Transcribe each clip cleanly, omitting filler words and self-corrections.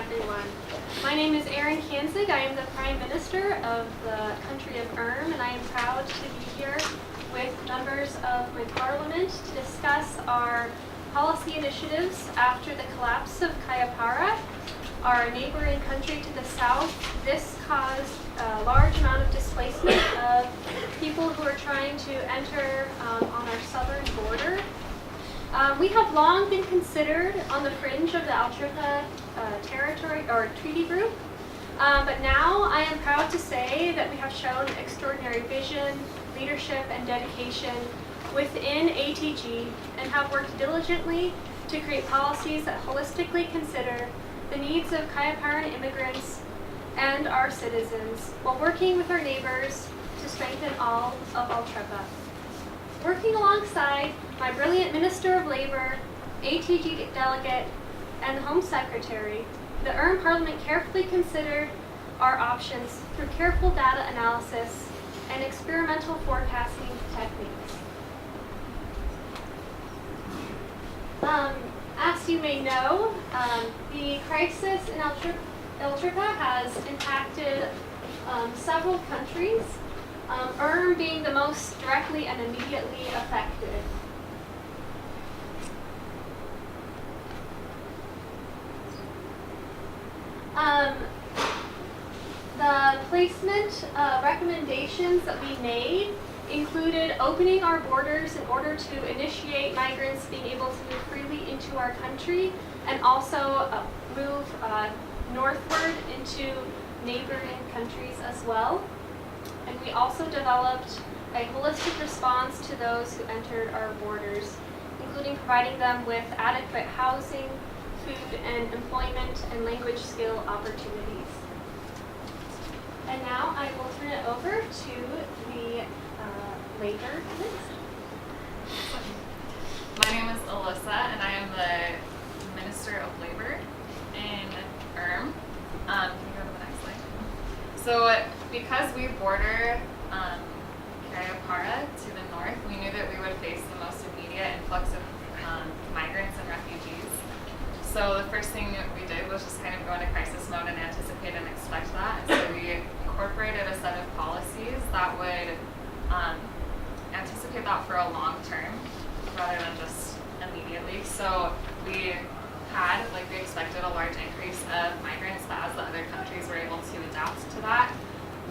everyone. My name is Erin Kanzig. I am the Prime Minister of the country of and I am proud to be here with members of my parliament to discuss our policy initiatives after the collapse of Kayapara, our neighboring country to the south. This caused a large amount of displacement of people who are trying to enter on our southern border. We have long been considered on the fringe of the Altrika territory or treaty group, but now I am proud to say that we have shown extraordinary vision, leadership, and dedication within ATG and have worked diligently to create policies that holistically consider the needs of Kayaparan immigrants and our citizens while working with our neighbors to strengthen all of Altrika. Working alongside my brilliant Minister of Labor, ATG delegate, and the Home Secretary, the Parliament carefully considered our options through careful data analysis and experimental forecasting techniques. As you may know, the crisis in Altrika has impacted several countries, being the most directly and immediately affected. The placement recommendations that we made included opening our borders in order to initiate migrants being able to move freely into our country and also move northward into neighboring countries as well. And we also developed a holistic response to those who entered our borders, including providing them with adequate housing, food and employment, and language skill opportunities. And now I will turn it over to the Labor Minister. My name is Alyssa, and I am the Minister of Labor in Can you go to the next slide? So, because we border Kayapara to the north, we knew that we would face the most immediate influx of migrants and refugees. So the first thing we did was just kind of go into crisis mode and anticipate and expect that. And so we incorporated a set of policies that would anticipate that for a long term rather than just immediately. So we had, like we expected, a large increase of migrants, but as the other countries were able to adapt to that,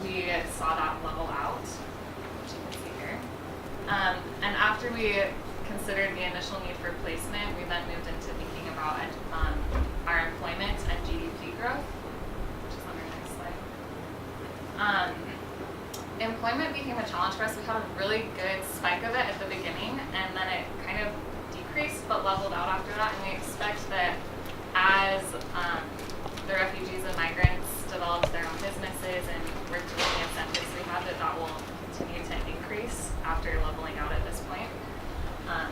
we saw that level out, which you can see here. And after we considered the initial need for placement, we then moved into thinking about our employment and GDP growth, which is on our next slide. Employment became a challenge for us. We had a really good spike of it at the beginning, and then it kind of decreased but leveled out after that. And we expect that as the refugees and migrants develop their own businesses and work with the incentives we have, that will continue to increase after leveling out at this point. So that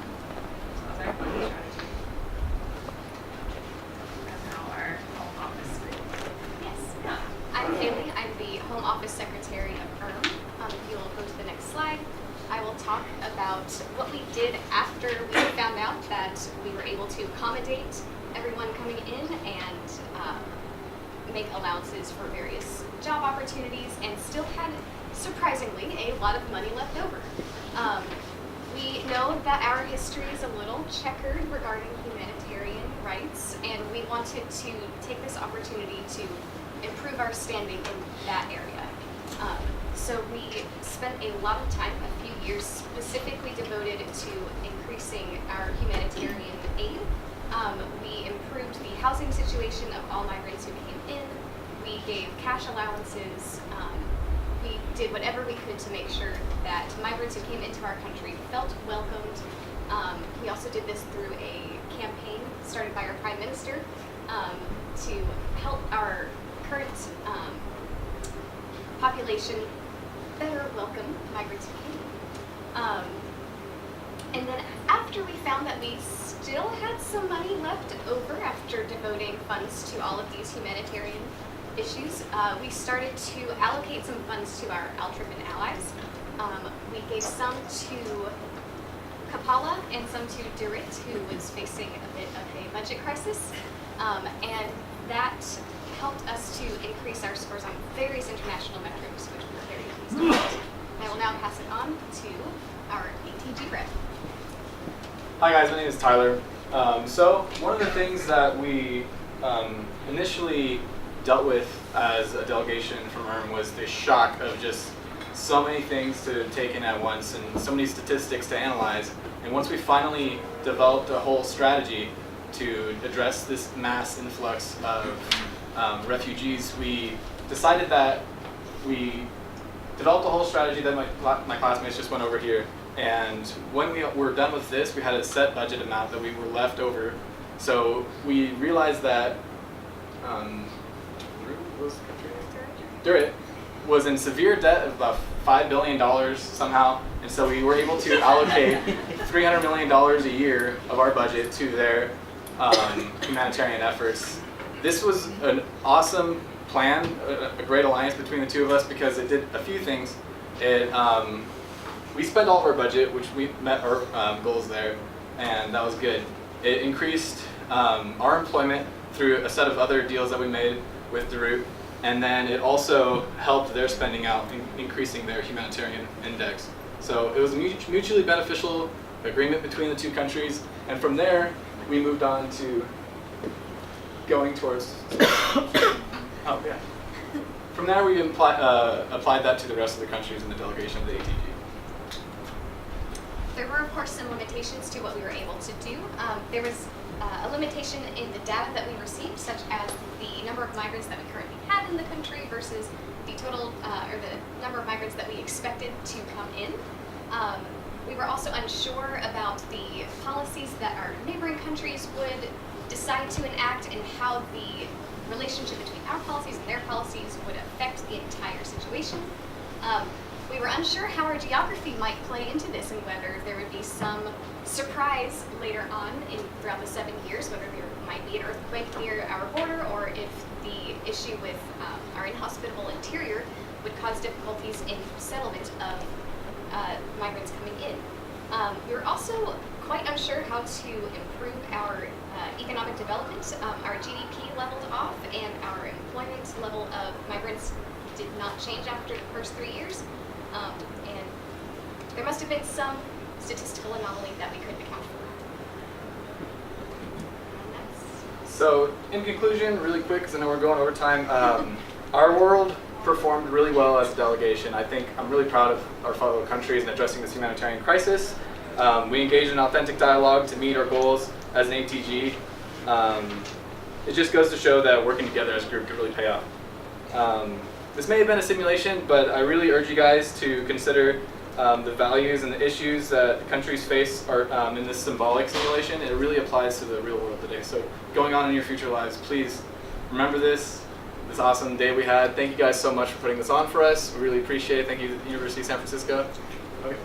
was our funding strategy. And now our home office group. Yes. I'm Haley. I'm the Home Office Secretary of If you'll go to the next slide, I will talk about what we did after we found out that we were able to accommodate everyone coming in and make allowances for various job opportunities and still had, surprisingly, a lot of money left over. We know that our history is a little checkered regarding humanitarian rights, and we wanted to take this opportunity to improve our standing in that area. So we spent a lot of time, a few years specifically devoted to increasing our humanitarian aid. We improved the housing situation of all migrants who came in. We gave cash allowances. We did whatever we could to make sure that migrants who came into our country felt welcomed. We also did this through a campaign started by our Prime Minister to help our current population better welcome migrants who came in. And then after we found that we still had some money left over after devoting funds to all of these humanitarian issues, we started to allocate some funds to our Altrican allies. We gave some to Kapala and some to Durit, who was facing a bit of a budget crisis. And that helped us to increase our scores on various international metrics, which we're very pleased about. And I will now pass it on to our ATG rep. Hi guys, my name is Tyler. So one of the things that we initially dealt with as a delegation from ERM was the shock of just so many things to take in at once and so many statistics to analyze. And once we finally developed a whole strategy to address this mass influx of refugees, we decided that we developed a whole strategy that my classmates just went over here. And when we were done with this, we had a set budget amount that we were left over. So we realized that Durrett was in severe debt of about $5 billion somehow. And so we were able to allocate $300 million a year of our budget to their humanitarian efforts. This was an awesome plan, a great alliance between the two of us because it did a few things. We spent all of our budget, which we met our goals there, and that was good. It increased our employment through a set of other deals that we made with Durrett, and then it also helped their spending out, increasing their humanitarian index. So it was a mutually beneficial agreement between the two countries, and from there we moved on to going towards. Oh yeah. From there we applied that to the rest of the countries in the delegation of the ATG. There were, of course, some limitations to what we were able to do. There was a limitation in the data that we received, such as the number of migrants that we currently had in the country versus the total, or the number of migrants that we expected to come in. We were also unsure about the policies that our neighboring countries would decide to enact and how the relationship between our policies and their policies would affect the entire situation. We were unsure how our geography might play into this and whether there would be some surprise later on throughout the 7 years, whether there might be an earthquake near our border or if the issue with our inhospitable interior would cause difficulties in settlement of migrants coming in. We were also quite unsure how to improve our economic development. Our GDP leveled off and our employment level of migrants did not change after the first 3 years. And there must have been some statistical anomaly that we couldn't account for. So, in conclusion, really quick, because I know we're going over time, our world performed really well as a delegation. I think I'm really proud of our fellow countries in addressing this humanitarian crisis. We engaged in authentic dialogue to meet our goals as an ATG. It just goes to show that working together as a group could really pay off. This may have been a simulation, but I really urge you guys to consider the values and the issues that countries face are in this symbolic simulation. It really applies to the real world today. So going on in your future lives, please remember this awesome day we had. Thank you guys so much for putting this on for us. We really appreciate it. Thank you to the University of San Francisco. Okay.